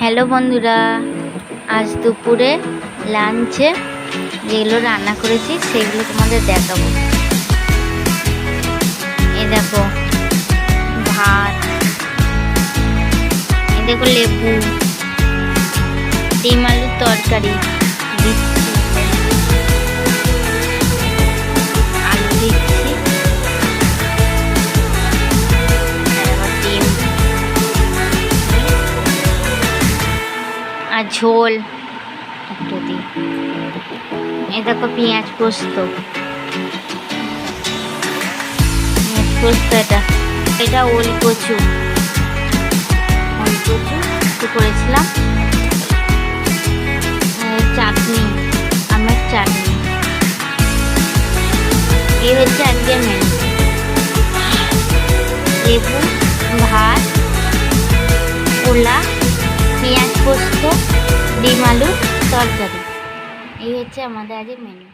Hello বন্ধুরা, আজ দুপুরে লাঞ্চে যেগুলো রান্না করেছি সেগুলো তোমাদের দেখাবো। এই দেখো ভাত, এই দেখো লেবু, ডিম আলুর তরকারি দিচ্ছি, আলু দিচ্ছি, ডিম আর ঝোল একটু দিই। এই দেখো পেঁয়াজ পোস্ত, এটা ওল কচু একটু করেছিলাম, চাটনি, আমের চাটনি। এই হচ্ছে আজকে মেনু। লেবু, ভাত, পোলা, পেঁয়াজ পোস্ত, ডিম আলুর তরকারি। এই হচ্ছে আমাদের আজকের মেনু।